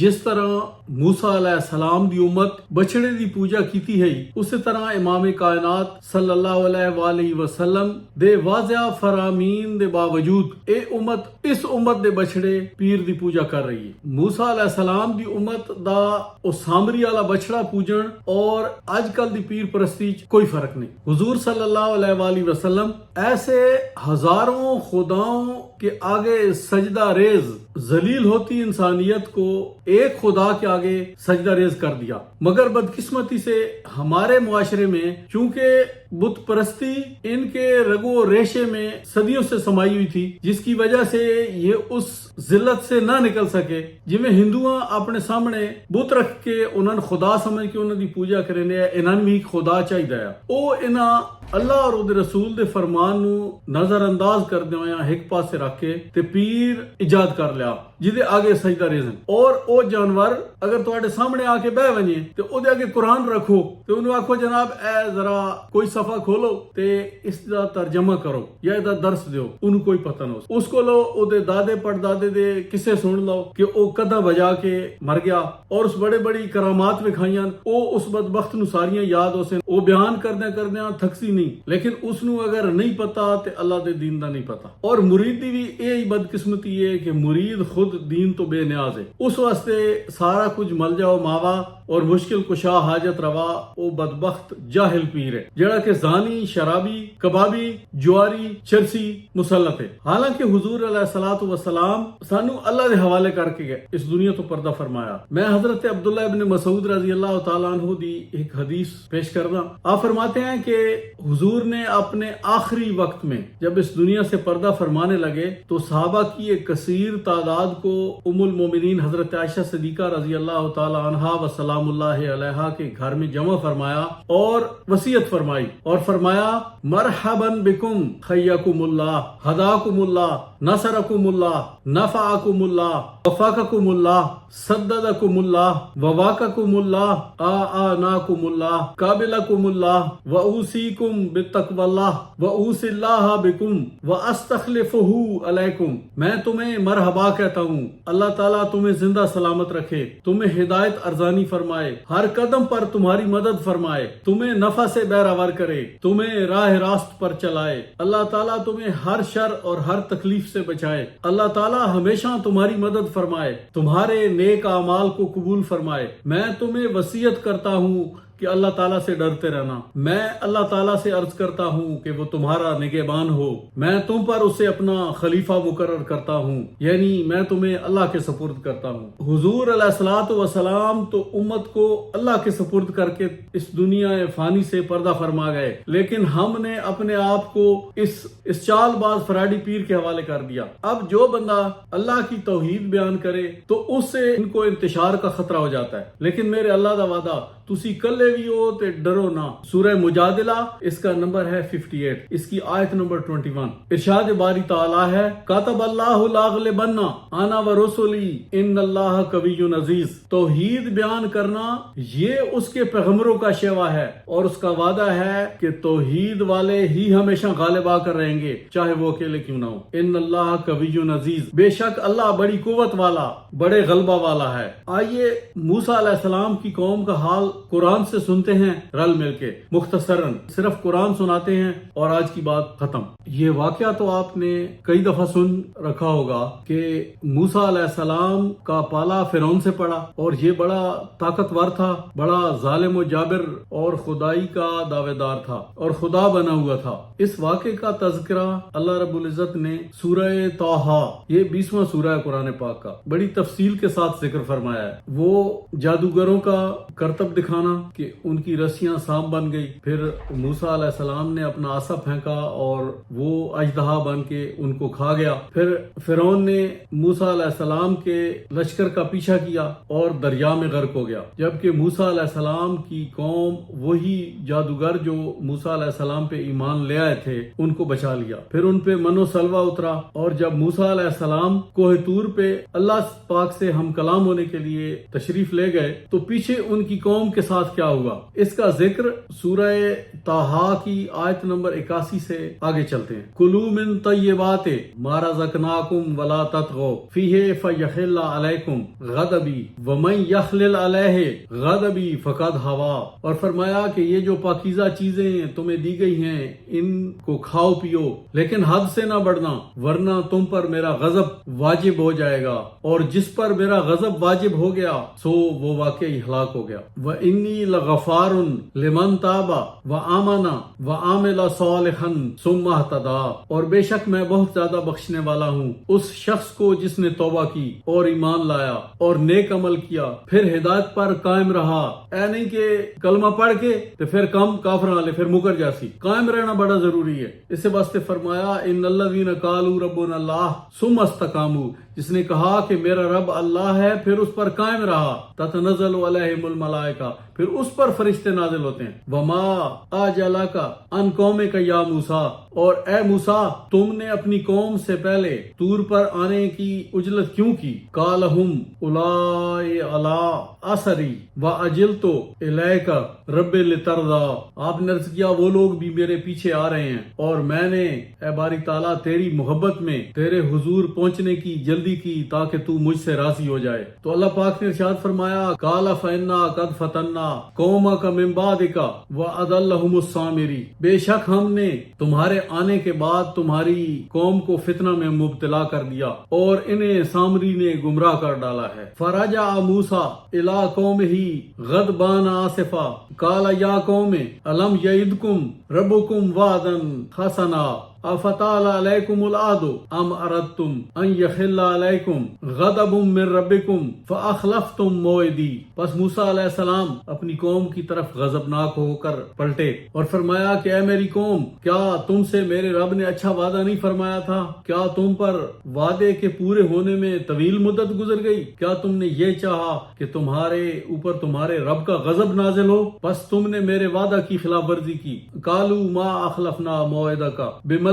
جس طرح موسیٰ علیہ السلام دی امت بچڑے دی پوجا کیتی ہے اسی طرح امام کائنات صلی اللہ علیہ وآلہ وسلم دے واضح فرامین دے باوجود اس امت دے بچڑے پیر دی پوجا کر رہی ہے۔ موسیٰ علیہ السلام دی امت دا او سامری والا بچڑا پوجن اور آج کل دی پیر پرستی کوئی فرق نہیں۔ حضور صلی اللہ علیہ وآلہ وسلم ایسے ہزاروں خداؤں کے آگے سجدہ ریز ذلیل ہوتی انسانیت کو ایک خدا کے آگے سجدہ ریز کر دیا، مگر بدقسمتی سے ہمارے معاشرے میں چونکہ بت پرستی ان کے رگو و ریشے میں صدیوں سے سمائی ہوئی تھی، جس کی وجہ سے یہ اس ذلت سے نہ نکل سکے۔ جویں ہندوؤں اپنے سامنے بت رکھ کے انہوں خدا سمجھ کے انہوں دی پوجا کرنے انہوں بھی خدا چاہیے، او انہاں اللہ اور دے رسول دے فرمان نو نظر انداز کر دیاں ایک پاسے رکھ کے تے پیر ایجاد کر لیا جدے آگے سجدہ ریزن، اور او جانور اگر تواڈے سامنے آ کے بہ ونجے تے او دے آگے قرآن رکھو تے انہوں آکھو جناب اے ذرا کوئی صفحہ کھولو تے اس دا ترجمہ کرو یا دا درس دیو، انہوں کوئی پتہ نہ اس کو لو او دے دادے پڑ دادے دے کسے سن لو کہ او کدا بجا کے مر گیا اور اس بڑے بڑی کرامات وکھائیاں، او اس بدبخت نو ساریاں یاد ہو سن، او بیان کردیاں تھکسی نہیں، لیکن اس نو اگر نہیں پتا تے اللہ دے دین دا نہیں پتا۔ اور مرید دی بھی یہی بدقسمتی ہے کہ مرید خود دین تو بے نیاز ہے، اس واسطے سارا کچھ مل جاؤ ماوا اور مشکل کشا حاجت روا او بدبخت جاہل پیر ہے جڑا کہ زانی، شرابی، کبابی، جواری، چرسی مسلط ہے۔ حالانکہ حضور علیہ الصلوۃ والسلام سانو اللہ دے حوالے کر کے گئے اس دنیا تو پردہ فرمایا۔ میں حضرت عبداللہ ابن مسعود رضی اللہ تعالیٰ عنہ دی ایک حدیث پیش کرنا۔ آپ فرماتے ہیں کہ حضور نے اپنے آخری وقت میں جب اس دنیا سے پردہ فرمانے لگے تو صحابہ کی ایک کثیر تعداد کو ام المومنین حضرت عائشہ صدیقہ رضی اللہ تعالی عنہا و سلام اللہ علیہا کے گھر میں جمع فرمایا اور وصیت فرمائی اور فرمایا مرحبا بکم خیکم اللہ ہداکم اللہ نصرکم اللہ نفعکم اللہ وفقکم اللہ سددکم اللہ وواقکم اللہ آناکم اللہ قابلکم اللہ وأوصیکم بتقوی اللہ وأوصی اللہ بکم واستخلفہ علیکم۔ میں تمہیں مرحبا کہتا ہوں، اللہ تعالیٰ تمہیں زندہ سلامت رکھے، تمہیں ہدایت ارزانی فرمائے، ہر قدم پر تمہاری مدد فرمائے، تمہیں نفع سے بہرور کرے، تمہیں راہ راست پر چلائے، اللہ تعالیٰ تمہیں ہر شر اور ہر تکلیف سے بچائے، اللہ تعالیٰ ہمیشہ تمہاری مدد فرمائے، تمہارے نیک اعمال کو قبول فرمائے۔ میں تمہیں وصیت کرتا ہوں کہ اللہ تعالیٰ سے ڈرتے رہنا، میں اللہ تعالیٰ سے عرض کرتا ہوں کہ وہ تمہارا نگہبان ہو، میں تم پر اسے اپنا خلیفہ مقرر کرتا ہوں، یعنی میں تمہیں اللہ کے سپرد کرتا ہوں۔ حضور علیہ الصلوۃ والسلام تو امت کو اللہ کے سپرد کر کے اس دنیا فانی سے پردہ فرما گئے، لیکن ہم نے اپنے آپ کو اس چال باز فراڈی پیر کے حوالے کر دیا۔ اب جو بندہ اللہ کی توحید بیان کرے تو اس سے ان کو انتشار کا خطرہ ہو جاتا ہے، لیکن میرے اللہ دا وعدہ تسی کلے بھی ہو تے ڈرو نہ۔ سورہ مجادلہ اس کا نمبر ہے 58، اس کی آیت نمبر 21۔ ارشاد باری تعالی ہے کاتب اللہ لاغلبن انا ورسلی ان اللہ قوی عزیز۔ توحید بیان کرنا یہ اس کے پیغمبروں کا شیوا ہے اور اس کا وعدہ ہے کہ توحید والے ہی ہمیشہ غالب آ کر رہیں گے چاہے وہ اکیلے کیوں نہ ہو۔ ان اللہ قوی عزیز، بے شک اللہ بڑی قوت والا، بڑے غلبہ والا ہے۔ آئیے موسیٰ علیہ السلام کی قوم کا حال قرآن سے سنتے ہیں رل مل کے، مختصراً صرف قرآن سناتے ہیں اور آج کی بات ختم۔ یہ واقعہ تو آپ نے کئی دفعہ سن رکھا ہوگا کہ موسیٰ علیہ السلام کا پالا فرعون سے پڑا اور یہ بڑا طاقتور تھا، بڑا ظالم و جابر اور خدائی کا دعوے دار تھا اور خدا بنا ہوا تھا۔ اس واقعے کا تذکرہ اللہ رب العزت نے سورہ طٰہٰ، یہ 20واں سورہ ہے قرآن پاک کا، بڑی تفصیل کے ساتھ ذکر فرمایا ہے۔ وہ جادوگروں کا کرتب دکھانا کہ ان کی رسیاں سانپ بن گئی، پھر موسیٰ علیہ السلام نے اپنا عصا پھینکا اور وہ اژدہا بن کے ان کو کھا گیا، پھر فرعون نے موسیٰ علیہ السلام کے لشکر کا پیچھا کیا اور دریا میں غرق ہو گیا، جبکہ موسیٰ علیہ السلام کی قوم وہی جادوگر جو موسیٰ علیہ السلام پہ ایمان لے آئے تھے ان کو بچا لیا۔ پھر ان پہ من و سلوہ اترا اور جب موسیٰ علیہ السلام کوہ طور پہ اللہ پاک سے ہم کلام ہونے کے لیے تشریف لے گئے تو پیچھے ان کی قوم کے ساتھ کیا ہوا؟ اس کا ذکر سورہ طٰہٰ کی آیت نمبر 81 سے آگے چلتے ہیں۔ کلوا من طیبات ما رزقناکم ولا تطغوا فیہ فیحل علیکم غضبی ومن یحلل علیہ غضبی فقد ہوا، اور فرمایا کہ یہ جو پاکیزہ چیزیں تمہیں دی گئی ہیں ان کو کھاؤ پیو، لیکن حد سے نہ بڑھنا ورنہ تم پر میرا غضب واجب ہو جائے گا، اور جس پر میرا غضب واجب ہو گیا سو وہ واقعی ہلاک ہو گیا۔ وَإِنِّي لَغَفَّارٌ لِمَن تَابَ وَآمَنَ وَعَمِلَ صَالِحًا ثُمَّ اهْتَدَىٰ، اور بے شک میں بہت زیادہ بخشنے والا ہوں اس شخص کو جس نے توبہ کی اور ایمان لایا اور نیک عمل کیا پھر ہدایت پر قائم رہا۔ اے نہیں کہ کلمہ پڑھ کے تو پھر کم کافر والے پھر مکر جاسی، قائم رہنا بڑا ضروری ہے۔ اس واسطے فرمایا ان الذین قالوا ربنا اللہ ثم استقاموا، جس نے کہا کہ میرا رب اللہ ہے پھر اس پر قائم رہا، تتنزل علیہم الملائکہ، پھر اس پر فرشتے نازل ہوتے ہیں۔ وما اجلک عن قومک یا موسیٰ، اور اے موسیٰ تم نے اپنی قوم سے پہلے طور پر آنے کی عجلت کیوں کی؟ قال ہم اولائی علی اثری واجلت الیک رب لترضی، آپ نے عرض کیا وہ لوگ بھی میرے پیچھے آ رہے ہیں اور میں نے اے باری تعالیٰ تیری محبت میں تیرے حضور پہنچنے کی جلدی کی تاکہ تو مجھ سے راضی ہو جائے۔ تو اللہ پاک نے ارشاد فرمایا قال فإنا قد فتنا قومک من بعدک وأضلهم السامری، بے شک ہم نے تمہارے آنے کے بعد تمہاری قوم کو فتنہ میں مبتلا کر دیا اور انہیں سامری نے گمراہ کر ڈالا ہے۔ فرجع موسیٰ الی قومہ غضبان آسفا قال یا قوم الم یعدکم ربکم وعدا حسنا افتال علیکم العہد ام اردتم ان یحل علیکم غضب من ربکم فاخلفتم موعدی، پس موسیٰ علیہ السلام اپنی قوم کی طرف غضبناک ہو کر پلٹے اور فرمایا کہ اے میری قوم، کیا تم سے میرے رب نے اچھا وعدہ نہیں فرمایا تھا؟ کیا تم پر وعدے کے پورے ہونے میں طویل مدت گزر گئی؟ کیا تم نے یہ چاہا کہ تمہارے اوپر تمہارے رب کا غضب نازل ہو؟ بس تم نے میرے وعدہ کی خلاف ورزی کی۔ قالوا ما اخلفنا موعدک بملکنا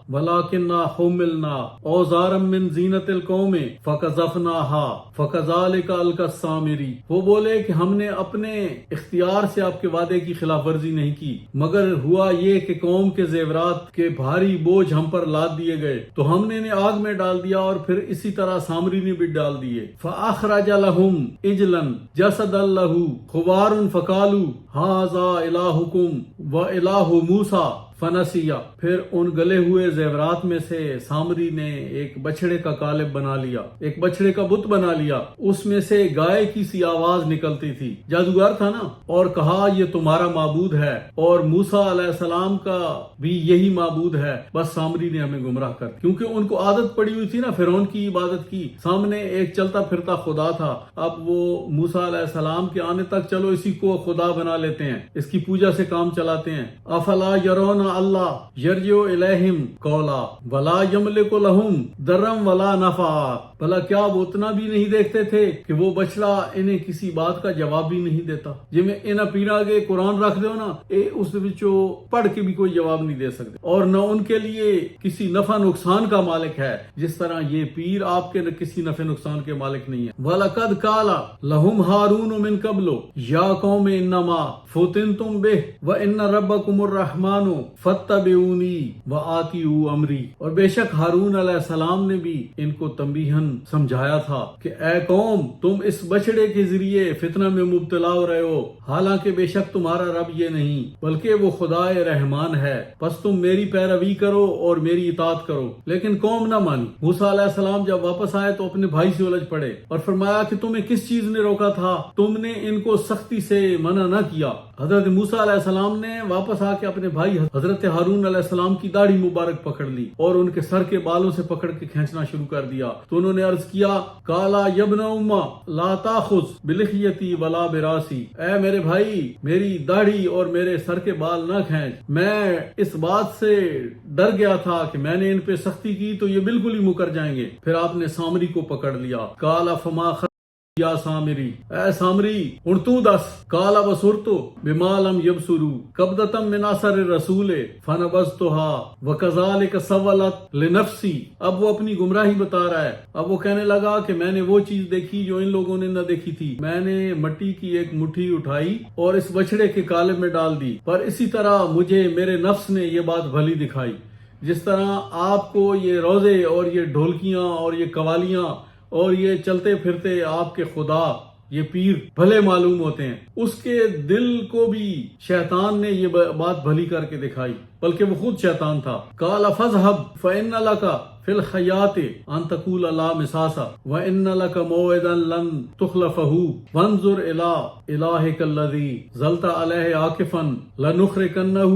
ولکننا حملنا اوزارا من زینت القوم فقذفناها فکذلک القی السامری، وہ بولے کہ ہم نے اپنے اختیار سے آپ کے وعدے کی خلاف ورزی نہیں کی، مگر ہوا یہ کہ قوم کے زیورات کے بھاری بوجھ ہم پر لاد دیے گئے تو ہم نے انہیں آگ میں ڈال دیا، اور پھر اسی طرح سامری نے بھی ڈال دیے۔ فاخرج لهم عجلا جسدا له خوار فقالوا هذا الہکم والہ موسیٰ فنسیہ، پھر ان گلے ہوئے زیورات میں سے سامری نے ایک بچڑے کا قالب بنا لیا، ایک بچڑے کا بت بنا لیا، اس میں سے گائے کی سی آواز نکلتی تھی، جادوگر تھا نا، اور کہا یہ تمہارا معبود ہے اور موسیٰ علیہ السلام کا بھی یہی معبود ہے، بس سامری نے ہمیں گمراہ کر دیا، کیونکہ ان کو عادت پڑی ہوئی تھی نا فرعون کی عبادت کی، سامنے ایک چلتا پھرتا خدا تھا، اب وہ موسیٰ علیہ السلام کے آنے تک چلو اسی کو خدا بنا لیتے ہیں، اس کی پوجا سے کام چلاتے ہیں۔ افلا یرون اللہ یرجع الیہم قولا ولا یملک لہم ضرا ولا نفعا، بھلا کیا وہ اتنا بھی نہیں دیکھتے تھے کہ وہ بچڑا انہیں کسی بات کا جواب بھی نہیں دیتا؟ جی میں انہاں پیرا کے قرآن رکھ دو نا، اس وچوں پڑھ کے بھی کوئی جواب نہیں دے سکتے، اور نہ ان کے لیے کسی نفع نقصان کا مالک ہے جس طرح یہ پیر آپ کے کسی نفع نقصان کے مالک نہیں ہے۔ وَلَقَدْ قَالَ لَهُمْ هَارُونُ مِنْ قَبْلُ يَا قَوْمِ إِنَّمَا فُتِنْتُمْ بِهِ وَإِنَّ رَبَّكُمُ الرَّحْمَنُ فَاتَّبِعُونِي وَآتِئُوا أَمْرِي، اور بے شک ہارون علیہ السلام نے بھی ان کو تنبیہاً سمجھایا تھا کہ اے قوم تم اس بچڑے کے ذریعے فتنہ میں مبتلا ہو رہے ہو، حالانکہ بے شک تمہارا رب یہ نہیں بلکہ وہ خدائے رحمان ہے، بس تم میری پیروی کرو اور میری اطاعت کرو۔ لیکن قوم نہ مانی۔ موسیٰ علیہ السلام جب واپس آئے تو اپنے بھائی سے الجھ پڑے اور فرمایا کہ تمہیں کس چیز نے روکا تھا؟ تم نے ان کو سختی سے منع نہ کیا۔ حضرت موسیٰ علیہ السلام نے واپس آ کے اپنے بھائی حضرت ہارون علیہ السلام کی داڑھی مبارک پکڑ لی اور ان کے سر کے بالوں سے پکڑ کے کھینچنا شروع کر دیا، تو انہوں نے عرض کیا کالا یبن اما لا تاخذ بلحیتی ولا براسی، اے میرے بھائی میری داڑھی اور میرے سر کے بال نہ کھینچ، میں اس بات سے ڈر گیا تھا کہ میں نے ان پہ سختی کی تو یہ بالکل ہی مکر جائیں گے۔ پھر آپ نے سامری کو پکڑ لیا۔ کالا فما یا سامری، اے سامری ہن تو دس، قال بصرت بما لم يبصروا قبضة من اثر الرسول فنبذتها وكذلك سولت لنفسی۔ اب وہ اپنی گمراہی بتا رہا ہے، اب وہ کہنے لگا کہ میں نے وہ چیز دیکھی جو ان لوگوں نے نہ دیکھی تھی، میں نے مٹی کی ایک مٹھی اٹھائی اور اس بچڑے کے قالب میں ڈال دی، پر اسی طرح مجھے میرے نفس نے یہ بات بھلی دکھائی۔ جس طرح آپ کو یہ روزے اور یہ ڈھولکیاں اور یہ قوالیاں اور یہ چلتے پھرتے آپ کے خدا، یہ پیر بھلے معلوم ہوتے ہیں، اس کے دل کو بھی شیطان نے یہ بات بھلی کر کے دکھائی، بلکہ وہ خود شیطان تھا۔ قال فاذهب فإن لك في الحیات ان تقول لا مساس وإن لك موعدا لن تخلفه وانظر إلى إلهك الذي ظلت عليه عاكفا لنخرقنه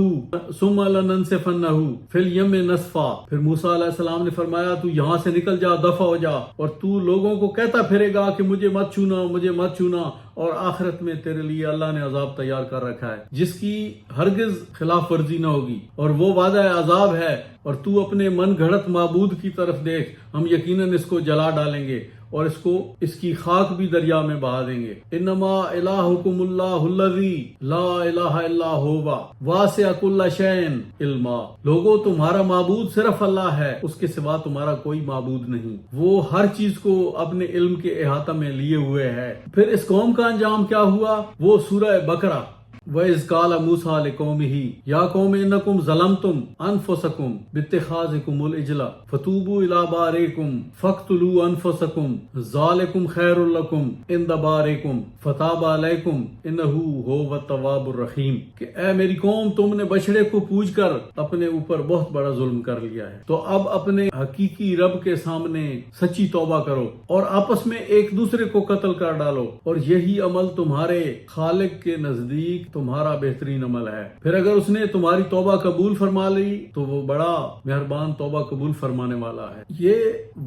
ثم لننسفنه في اليم نسفا۔ پھر موسیٰ علیہ السلام نے فرمایا تو یہاں سے نکل جا، دفع ہو جا، اور تو لوگوں کو کہتا پھرے گا کہ مجھے مت چھونا، مجھے مت چھونا، اور آخرت میں تیرے لیے اللہ نے عذاب تیار کر رکھا ہے جس کی ہرگز خلاف ورزی نہ ہوگی، اور وہ وعدہ عذاب ہے، اور تو اپنے من گھڑت معبود کی طرف دیکھ، ہم یقیناً اس کو جلا ڈالیں گے اور اس کی خاک بھی دریا میں بہا دیں گے۔ انما الہکم اللہ الذی لا الہ الا ہوا واسع کل شیء علما۔ لوگوں تمہارا معبود صرف اللہ ہے، اس کے سوا تمہارا کوئی معبود نہیں، وہ ہر چیز کو اپنے علم کے احاطہ میں لیے ہوئے ہے۔ پھر اس قوم کا انجام کیا ہوا؟ وہ سورہ بقرہ، وَإِذْ قَالَ مُوسَىٰ لِقَوْمِهِ يَا قَوْمِ إِنَّكُمْ ظَلَمْتُمْ أَنفُسَكُمْ بِاتِّخَاذِكُمُ الْعِجْلَ فَتُوبُوا إِلَىٰ بَارِئِكُمْ فَاقْتُلُوا أَنفُسَكُمْ ذَٰلِكُمْ خَيْرٌ لَكُمْ عِندَ بَارِئِكُمْ فَتَابَ عَلَيْكُمْ إِنَّهُ هُوَ التَّوَّابُ الرَّحِيمُ کہ اے میری قوم، تم نے بچڑے کو پوج کر اپنے اوپر بہت بڑا ظلم کر لیا ہے، تو اب اپنے حقیقی رب کے سامنے سچی توبہ کرو اور آپس میں ایک دوسرے کو قتل کر ڈالو، اور یہی عمل تمہارے خالق کے نزدیک تمہارا بہترین عمل ہے۔ پھر اگر اس نے تمہاری توبہ قبول فرما لی تو وہ بڑا مہربان توبہ قبول فرمانے والا ہے۔ یہ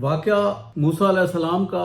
واقعہ موسیٰ علیہ السلام کا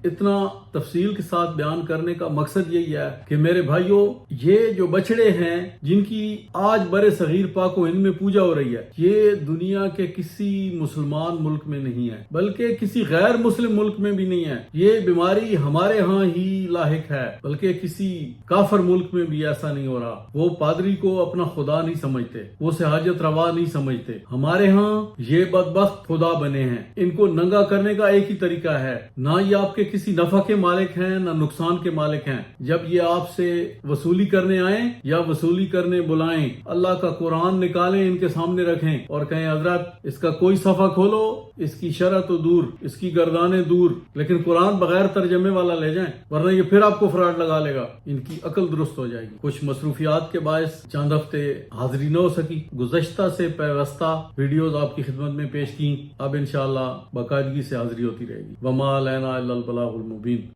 اتنا تفصیل کے ساتھ بیان کرنے کا مقصد یہی ہے کہ میرے بھائیوں، یہ جو بچڑے ہیں جن کی آج برے صغیر پاک و ہند میں پوجا ہو رہی ہے، یہ دنیا کے کسی مسلمان ملک میں نہیں ہے، بلکہ کسی غیر مسلم ملک میں بھی نہیں ہے۔ یہ بیماری ہمارے ہاں ہی لاحق ہے، بلکہ کسی کافر ملک میں بھی ایسا نہیں ہو رہا۔ وہ پادری کو اپنا خدا نہیں سمجھتے، وہ اسے حاجت روا نہیں سمجھتے۔ ہمارے ہاں یہ بدبخت خدا بنے ہیں۔ ان کو ننگا کرنے کا ایک ہی طریقہ ہے، نہ یہ آپ کے کسی نفع کے مالک ہیں نہ نقصان کے مالک ہیں۔ جب یہ آپ سے وصولی کرنے آئیں یا وصولی کرنے بلائیں، اللہ کا قرآن نکالیں، ان کے سامنے رکھیں اور کہیں حضرت اس کا کوئی صفحہ کھولو، اس کی شرح تو دور، اس کی گردانیں دور، لیکن قرآن بغیر ترجمے والا لے جائیں، ورنہ یہ پھر آپ کو فراڈ لگا لے گا۔ ان کی عقل درست ہو جائے گی۔ کچھ مصروفیات کے باعث چند ہفتے حاضری نہ ہو سکی، گزشتہ سے پیوستہ ویڈیوز آپ کی خدمت میں پیش کی، اب انشاءاللہ باقاعدگی سے حاضری ہوتی رہے گی۔ وما علینا الا البلاغ المبین۔